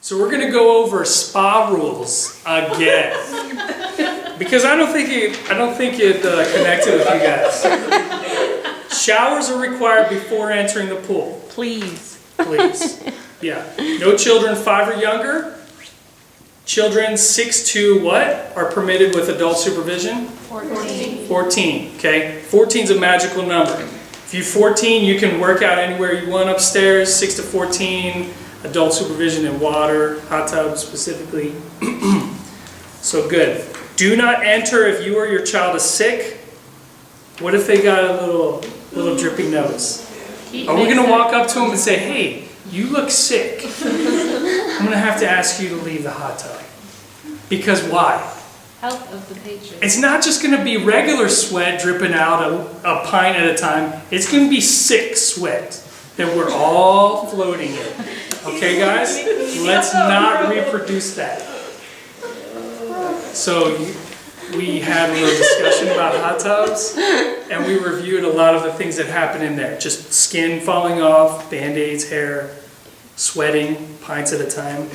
So we're gonna go over spa rules again. Because I don't think it connected with you guys. Showers are required before entering the pool. Please. Please. Yeah. No children 5 or younger. Children 6 to what are permitted with adult supervision? 14. 14, okay? 14 is a magical number. If you're 14, you can work out anywhere you want upstairs. 6 to 14, adult supervision in water, hot tub specifically. So good. Do not enter if you or your child is sick. What if they got a little drippy nose? Are we going to walk up to them and say, hey, you look sick. I'm going to have to ask you to leave the hot tub. Because why? Health of the patron. It's not just going to be regular sweat dripping out a pint at a time. It's going to be sick sweat that we're all floating in. Okay, guys? Let's not reproduce that. So we had a little discussion about hot tubs, and we reviewed a lot of the things that happen in there. Just skin falling off, Band-Aids, hair, sweating, pints at a time.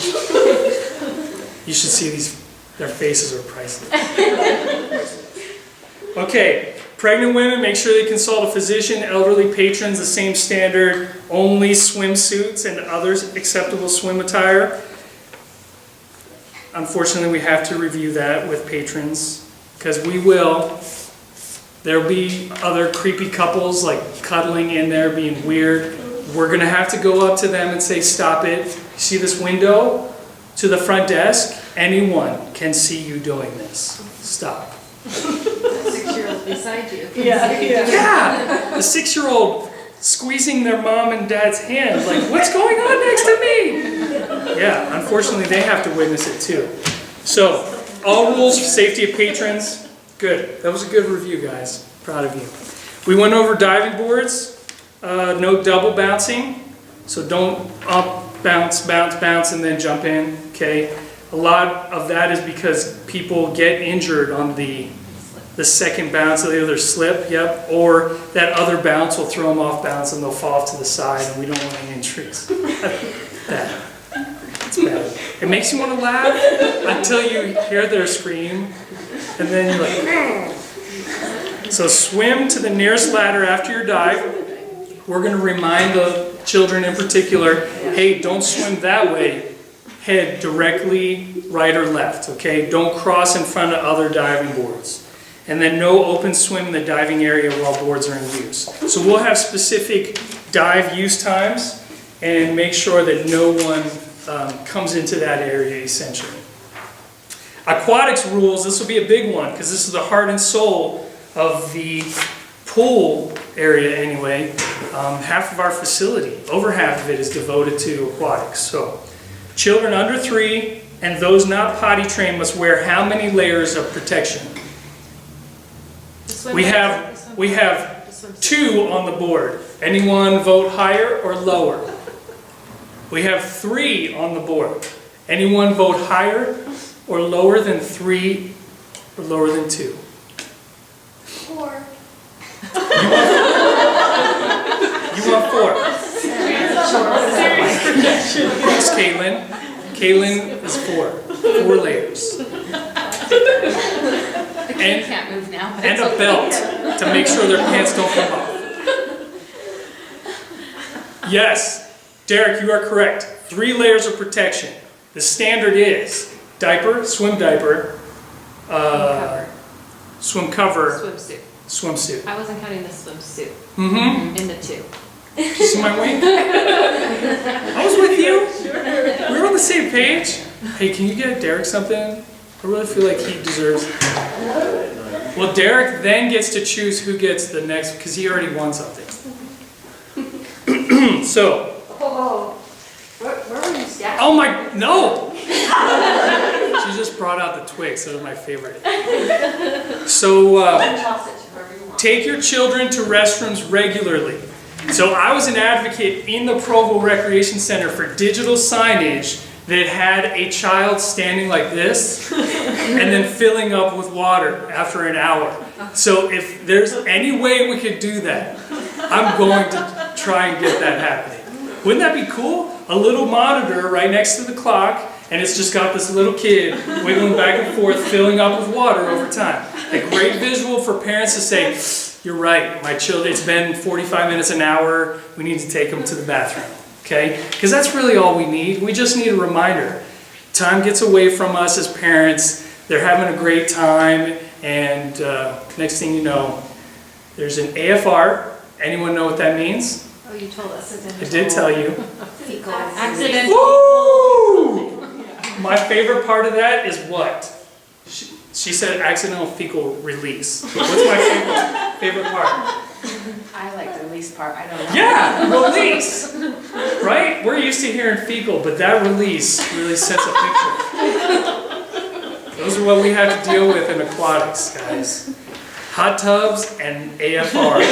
You should see these, their faces are priceless. Okay, pregnant women, make sure they consult a physician. Elderly patrons, the same standard, only swimsuits and others acceptable swim attire. Unfortunately, we have to review that with patrons, because there'll be other creepy couples like cuddling in there, being weird. We're gonna have to go up to them and say, stop it. See this window to the front desk? Anyone can see you doing this. Stop. The 6-year-old beside you. Yeah, the 6-year-old squeezing their mom and dad's hand, like, what's going on next to me? Yeah, unfortunately, they have to witness it too. So, all rules for safety of patrons. Good. That was a good review, guys. Proud of you. We went over diving boards. No double bouncing. So don't up, bounce, bounce, bounce, and then jump in. Okay. A lot of that is because people get injured on the second bounce, or the other slip, yep, or that other bounce will throw them off balance and they'll fall off to the side, and we don't want any injuries. Bad. It's bad. It makes you want to laugh until you hear their scream, and then you're like, So swim to the nearest ladder after your dive. We're going to remind the children in particular, hey, don't swim that way. Head directly right or left, okay? Don't cross in front of other diving boards. And then no open swim in the diving area while boards are in use. So we'll have specific dive use times and make sure that no one comes into that area essentially. Aquatics rules, this will be a big one because this is the heart and soul of the pool area anyway. Half of our facility, over half of it is devoted to aquatics. So children under 3 and those not potty trained must wear how many layers of protection? We have 2 on the board. Anyone vote higher or lower? We have 3 on the board. Anyone vote higher or lower than 3 or lower than 2? 4. You want 4? Thanks, Caitlin. Caitlin is 4. 4 layers. And can't move now. And a belt to make sure their pants don't come off. Yes, Derek, you are correct. 3 layers of protection. The standard is diaper, swim diaper, swim cover, Swimsuit. swimsuit. I wasn't counting the swimsuit in the 2. Did you see my wink? I was with you. We were on the same page. Hey, can you get Derek something? I really feel like he deserves it. Well, Derek then gets to choose who gets the next, because he already won something. So. Where were you standing? Oh my, no! She just brought out the Twix, that was my favorite. So, take your children to restrooms regularly. So I was an advocate in the Provo Recreation Center for digital signage that had a child standing like this and then filling up with water after an hour. So if there's any way we could do that, I'm going to try and get that happening. Wouldn't that be cool? A little monitor right next to the clock, and it's just got this little kid wiggling back and forth, filling up with water over time. A great visual for parents to say, you're right, my children, it's been 45 minutes, an hour, we need to take them to the bathroom, okay? Because that's really all we need. We just need a reminder. Time gets away from us as parents, they're having a great time, and next thing you know, there's an AFR. Anyone know what that means? Oh, you told us. I did tell you. Accidental. Woo! My favorite part of that is what? She said accidental fecal release. What's my favorite part? I like the release part. I don't know. Yeah, release. Right? We're used to hearing fecal, but that release really sets a picture. Those are what we have to deal with in aquatics, guys. Hot tubs and AFR.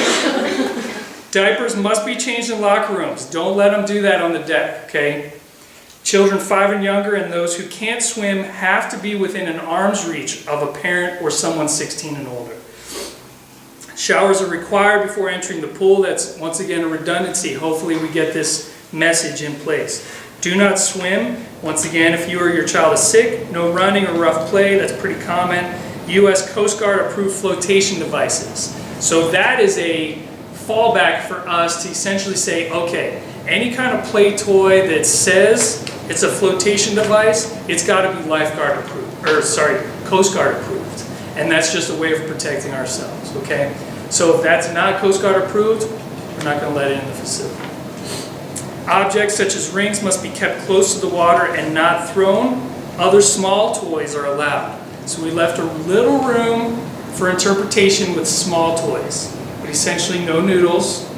Diapers must be changed in locker rooms. Don't let them do that on the deck, okay? Children 5 and younger and those who can't swim have to be within an arm's reach of a parent or someone 16 and older. Showers are required before entering the pool. That's once again a redundancy. Hopefully we get this message in place. Do not swim. Once again, if you or your child is sick, no running or rough play. That's pretty common. U.S. Coast Guard approved flotation devices. So that is a fallback for us to essentially say, okay, any kind of play toy that says it's a flotation device, it's got to be lifeguard approved, Coast Guard approved. And that's just a way of protecting ourselves, okay? So if that's not Coast Guard approved, we're not going to let it in the facility. Objects such as rings must be kept close to the water and not thrown. Other small toys are allowed. So we left a little room for interpretation with small toys. But essentially no noodles,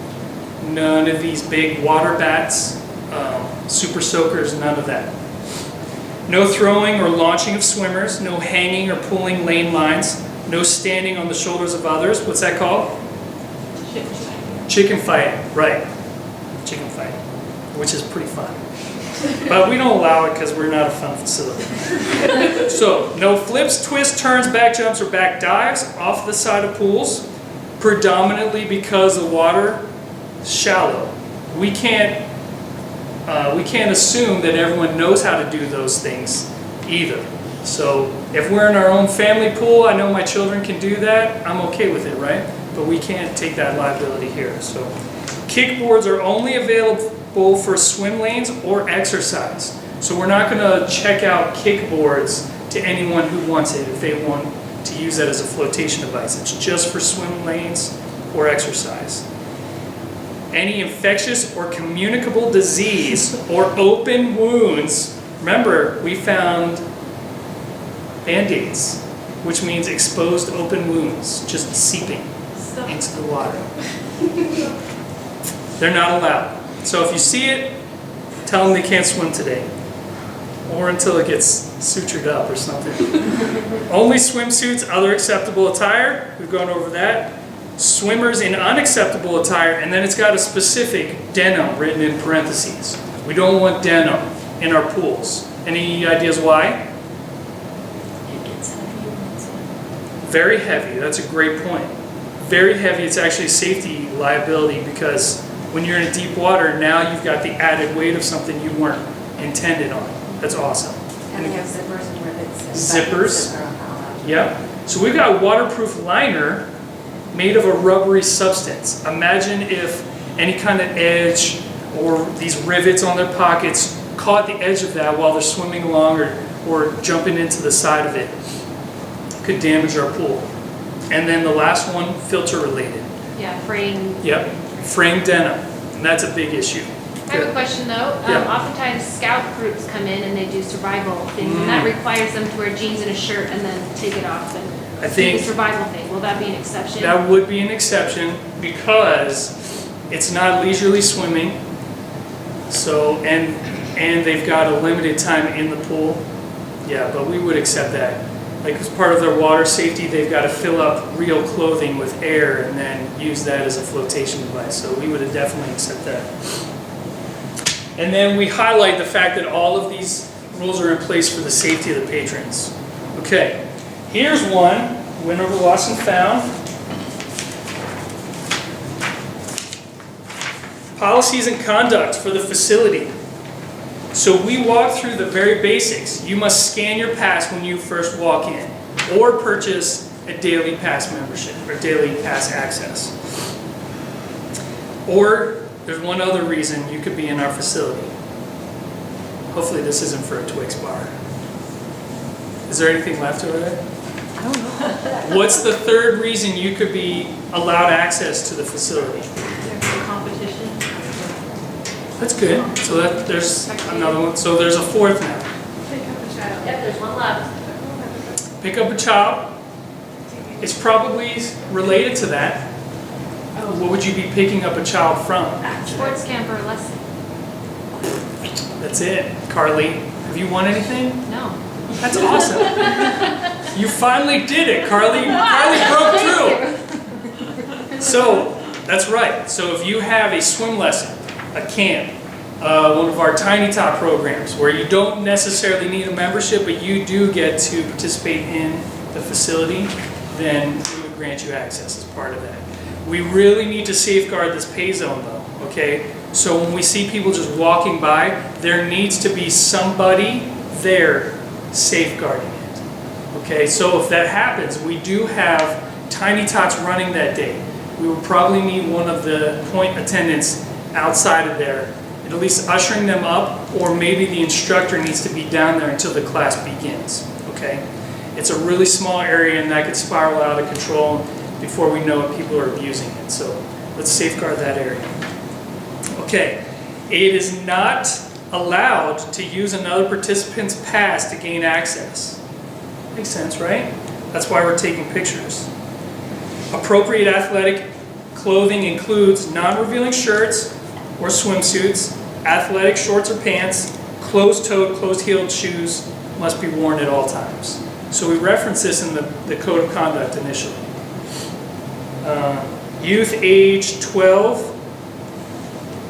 none of these big water bats, super soakers, none of that. No throwing or launching of swimmers, no hanging or pulling lane lines, no standing on the shoulders of others. What's that called? Chicken fighting, right. Chicken fighting, which is pretty fun. But we don't allow it because we're not a fun facility. So, no flips, twists, turns, back jumps, or back dives off the side of pools, predominantly because the water is shallow. We can't assume that everyone knows how to do those things either. So if we're in our own family pool, I know my children can do that, I'm okay with it, right? But we can't take that liability here. So kickboards are only available for swim lanes or exercise. So we're not going to check out kickboards to anyone who wants it if they want to use that as a flotation device. It's just for swim lanes or exercise. Any infectious or communicable disease or open wounds, remember we found Band-Aids, which means exposed open wounds, just seeping into the water. They're not allowed. So if you see it, tell them they can't swim today. Or until it gets sutured up or something. Only swimsuits, other acceptable attire, we've gone over that. Swimmers in unacceptable attire, and then it's got a specific denim written in parentheses. We don't want denim in our pools. Any ideas why? Very heavy, that's a great point. Very heavy, it's actually a safety liability because when you're in deep water, now you've got the added weight of something you weren't intended on. That's awesome. And they have zippers and rivets. And Zippers. that are not allowed. Yep. So we've got waterproof liner made of a rubbery substance. Imagine if any kind of edge or these rivets on their pockets caught the edge of that while they're swimming along or jumping into the side of it. Could damage our pool. And then the last one, filter related. Yeah, frame. Yep, frame denim. And that's a big issue. I have a question though. Yeah. Oftentimes scout groups come in and they do survival things, and that requires them to wear jeans and a shirt and then take it off and I do think the survival thing. Will that be an exception? that would be an exception because it's not leisurely swimming. So, and they've got a limited time in the pool. Yeah, but we would accept that. Like as part of their water safety, they've got to fill up real clothing with air and then use that as a flotation device. So we would definitely accept that. And then we highlight the fact that all of these rules are in place for the safety of the patrons. Okay, here's one. Went over, lost, and found. Policies and conduct for the facility. So we walk through the very basics. You must scan your pass when you first walk in, or purchase a daily pass membership, or daily pass access. Or there's one other reason you could be in our facility. Hopefully this isn't for a Twix bar. Is there anything left over there? I don't know. What's the third reason you could be allowed access to the facility? There's competition. That's good. So there's another one. So there's a fourth now. Pick up a child. Yep, there's one left. Pick up a child. It's probably related to that. What would you be picking up a child from? Sports camp or lesson. That's it. Carly, have you won anything? No. That's awesome. You finally did it, Carly. Carly broke through. So, that's right. So if you have a swim lesson, a camp, one of our Tiny Tot programs where you don't necessarily need a membership, but you do get to participate in the facility, then we would grant you access as part of that. We really need to safeguard this pay zone though, okay? So when we see people just walking by, there needs to be somebody there safeguarding it. Okay, so if that happens, we do have Tiny Tots running that day. We will probably need one of the point attendants outside of there, at least ushering them up, or maybe the instructor needs to be down there until the class begins. Okay, it's a really small area and that could spiral out of control before we know it, people are abusing it. So let's safeguard that area. Okay, it is not allowed to use another participant's pass to gain access. Makes sense, right? That's why we're taking pictures. Appropriate athletic clothing includes non-revealing shirts or swimsuits, athletic shorts or pants, closed-toed, closed-heeled shoes must be worn at all times. So we reference this in the Code of Conduct initially. Youth age 12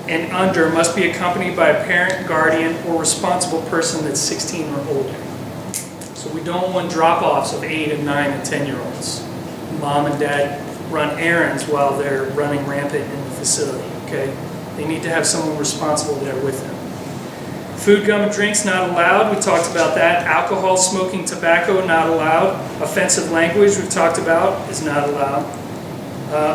and under must be accompanied by a parent, guardian, or responsible person that's 16 or older. So we don't want drop-offs of 8 and 9 and 10-year-olds. Mom and dad run errands while they're running rampant in the facility, okay? They need to have someone responsible there with them. Food, gum, and drinks not allowed. We talked about that. Alcohol, smoking, tobacco not allowed. Offensive language we've talked about is not allowed.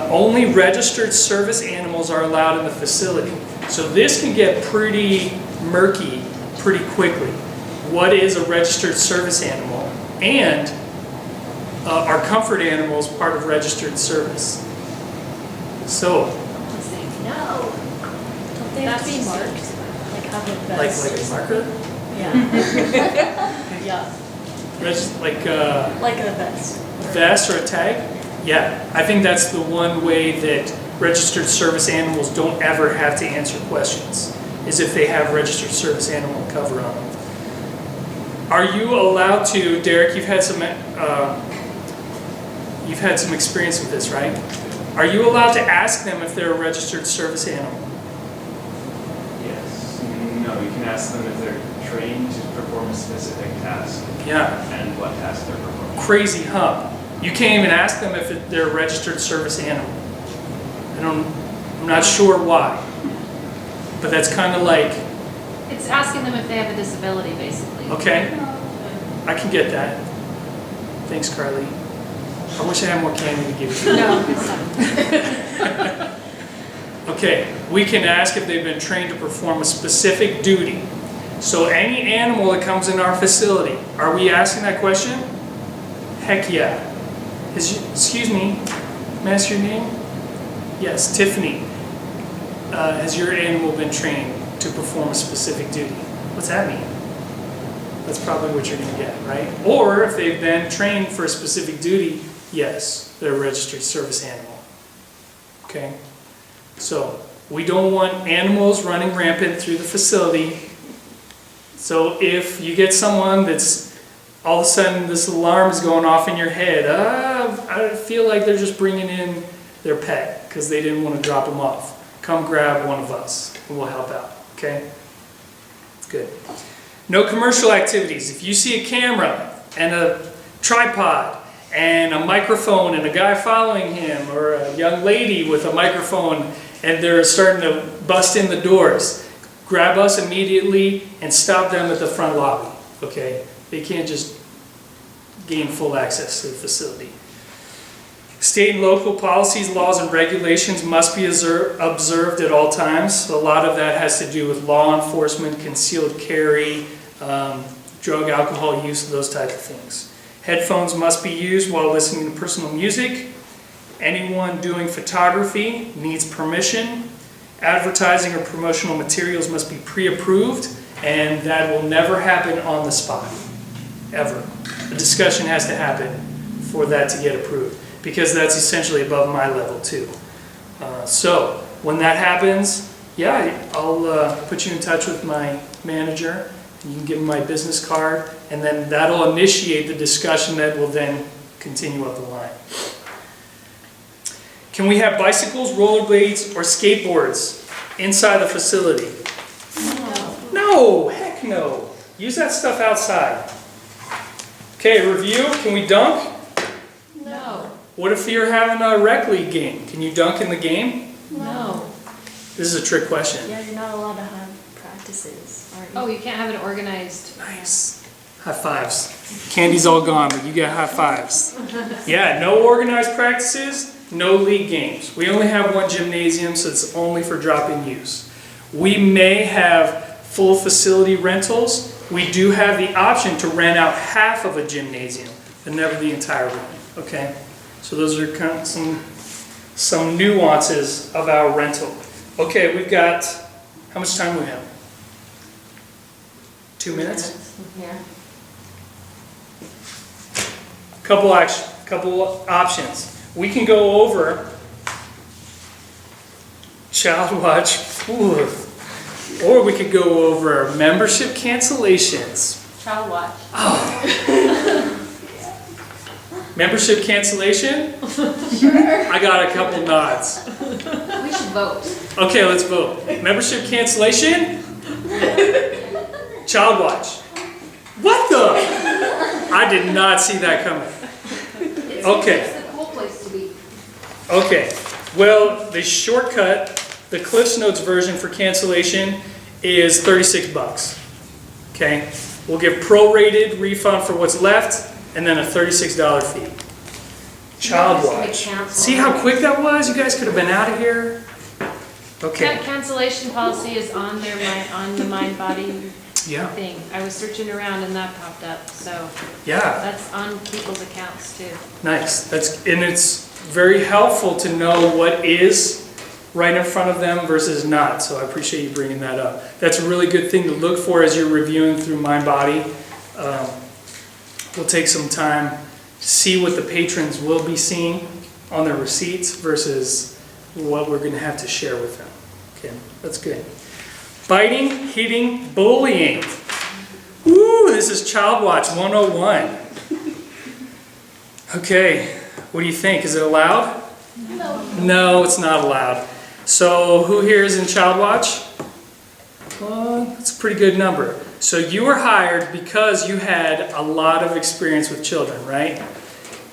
Only registered service animals are allowed in the facility. So this can get pretty murky pretty quickly. What is a registered service animal? And are comfort animals part of registered service? So, No. Don't they have to be marked? Like have a like vest? a marker? Yeah. Yeah. Like Like a vest. vest or a tag? Yeah, I think that's the one way that registered service animals don't ever have to answer questions, is if they have registered service animal cover on them. Are you allowed to, Derek, you've had some experience with this, right? Are you allowed to ask them if they're a registered service animal? Yes. No, you can ask them if they're trained to perform a specific task Yeah, and what task they're performing. crazy, huh? You can't even ask them if they're a registered service animal. I'm not sure why, but that's kind of like, It's asking them if they have a disability, basically. okay, I can get that. Thanks, Carly. I wish I had more candy to give you. No, it's not. Okay, we can ask if they've been trained to perform a specific duty. So any animal that comes in our facility, are we asking that question? Heck yeah. Excuse me, may I ask your name? Yes, Tiffany. Has your animal been trained to perform a specific duty? What's that mean? That's probably what you're gonna get, right? Or if they've been trained for a specific duty, yes, they're a registered service animal. Okay? So, we don't want animals running rampant through the facility. So if you get someone that's, all of a sudden this alarm is going off in your head, I feel like they're just bringing in their pet because they didn't want to drop them off. Come grab one of us and we'll help out, okay? Good. No commercial activities. If you see a camera and a tripod and a microphone and a guy following him, or a young lady with a microphone and they're starting to bust in the doors, grab us immediately and stop them at the front lobby, okay? They can't just gain full access to the facility. State and local policies, laws, and regulations must be observed at all times. A lot of that has to do with law enforcement, concealed carry, drug, alcohol use, those type of things. Headphones must be used while listening to personal music. Anyone doing photography needs permission. Advertising or promotional materials must be pre-approved, and that will never happen on the spot, ever. A discussion has to happen for that to get approved, because that's essentially above my level too. So when that happens, yeah, I'll put you in touch with my manager. You can give him my business card, and then that'll initiate the discussion that will then continue up the line. Can we have bicycles, rollerblades, or skateboards inside the facility? No, heck no. Use that stuff outside. Okay, review. Can we dunk? No. What if you're having a rec league game? Can you dunk in the game? No. This is a trick question. Yeah, you're not allowed to have practices, aren't you? Oh, you can't have an organized. Nice. High fives. Candy's all gone, but you get high fives. Yeah, no organized practices, no league games. We only have one gymnasium, so it's only for drop-in use. We may have full facility rentals. We do have the option to rent out half of a gymnasium, but never the entire room, okay? So those are kind of some nuances of our rental. Okay, we've got, how much time do we have? 2 minutes? Yeah. Couple options. We can go over Child Watch, ooh, or we could go over membership cancellations. Child watch. Membership cancellation? Sure. I got a couple nods. We should vote. Okay, let's vote. Membership cancellation? Child Watch. What the? I did not see that coming. Okay. It's a cool place to be. Okay. Well, the shortcut, the Cliffs Notes version for cancellation is $36. Okay? We'll give prorated refund for what's left and then a $36 fee. Child Watch. See how quick that was? You guys could have been out of here. Okay. Cancellation policy is on on the Mind Body Yeah. thing. I was searching around and that popped up, so Yeah. that's on people's accounts too. Nice. And it's very helpful to know what is right in front of them versus not. So I appreciate you bringing that up. That's a really good thing to look for as you're reviewing through MindBody. We'll take some time to see what the patrons will be seeing on their receipts versus what we're going to have to share with them. Okay, that's good. Biting, hitting, bullying. Ooh, this is Child Watch 101. Okay, what do you think? Is it allowed? No, it's not allowed. So who here is in Child Watch? Well, that's a pretty good number. So you were hired because you had a lot of experience with children, right?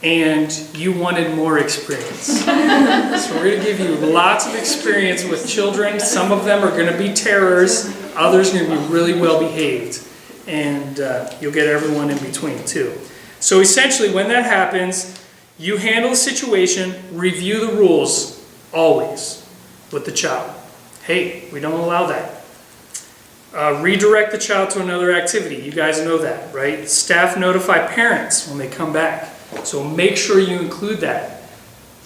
And you wanted more experience. So we're going to give you lots of experience with children. Some of them are going to be terrors. Others are going to be really well behaved. And you'll get everyone in between too. So essentially when that happens, you handle the situation, review the rules always with the child. Hey, we don't allow that. Redirect the child to another activity. You guys know that, right? Staff notify parents when they come back. So make sure you include that.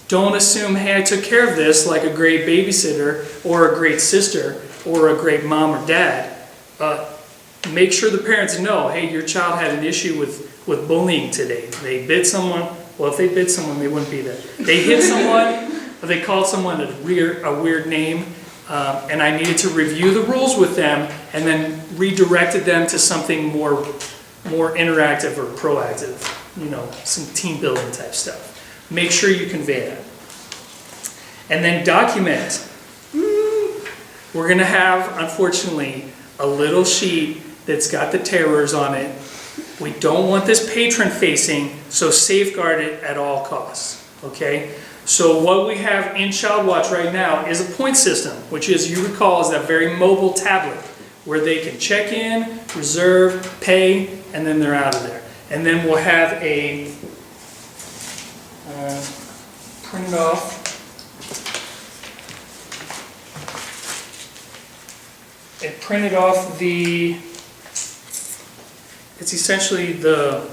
Don't assume, hey, I took care of this like a great babysitter or a great sister or a great mom or dad. Make sure the parents know, hey, your child had an issue with bullying today. They bit someone. Well, if they bit someone, they wouldn't be there. They hit someone, or they called someone a weird name, and I needed to review the rules with them and then redirected them to something more interactive or proactive, some team building type stuff. Make sure you convey that. And then document. We're going to have, unfortunately, a little sheet that's got the terrors on it. We don't want this patron facing, so safeguard it at all costs. Okay? So what we have in ChildWatch right now is a point system, which is, you recall, is that very mobile tablet where they can check in, reserve, pay, and then they're out of there. And then we'll have a printed off it's essentially the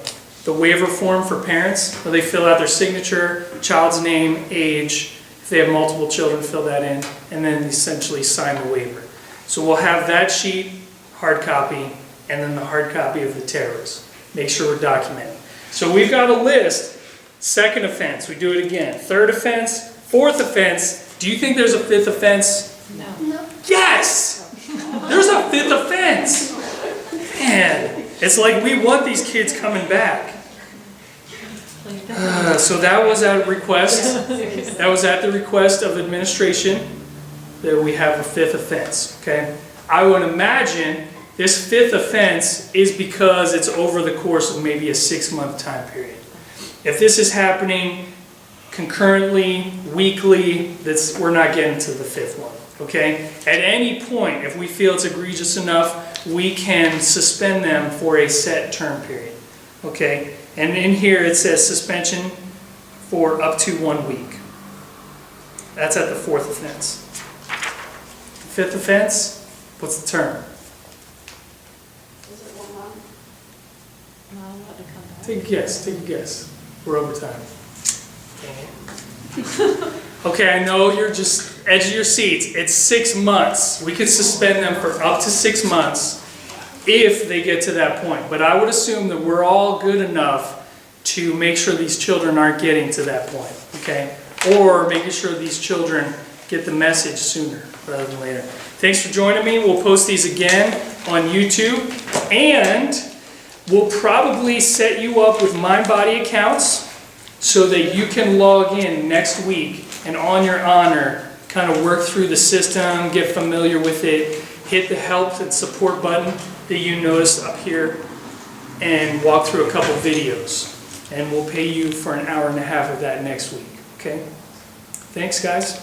waiver form for parents, where they fill out their signature, child's name, age, if they have multiple children, fill that in, and then essentially sign the waiver. So we'll have that sheet, hard copy, and then the hard copy of the terrors. Make sure we're documenting. So we've got a list. Second offense, we do it again. Third offense, fourth offense. Do you think there's a fifth offense? No. Yes! There's a fifth offense! Man, it's like we want these kids coming back. So that was at request. That was at the request of administration that we have a fifth offense, okay? I would imagine this fifth offense is because it's over the course of maybe a 6-month time period. If this is happening concurrently, weekly, we're not getting to the fifth one, okay? At any point, if we feel it's egregious enough, we can suspend them for a set term period, okay? And in here it says suspension for up to 1 week. That's at the fourth offense. Fifth offense, what's the term? Is it 1 month? Not allowed to come back. Take a guess, take a guess. We're over time. Dang it. Okay, I know you're just edge of your seats. It's 6 months. We could suspend them for up to 6 months if they get to that point. But I would assume that we're all good enough to make sure these children aren't getting to that point, okay? Or making sure these children get the message sooner rather than later. Thanks for joining me. We'll post these again on YouTube, and we'll probably set you up with MindBody accounts so that you can log in next week and on your honor kind of work through the system, get familiar with it, hit the help and support button that you noticed up here, and walk through a couple videos. And we'll pay you for an hour and a half of that next week, okay? Thanks, guys.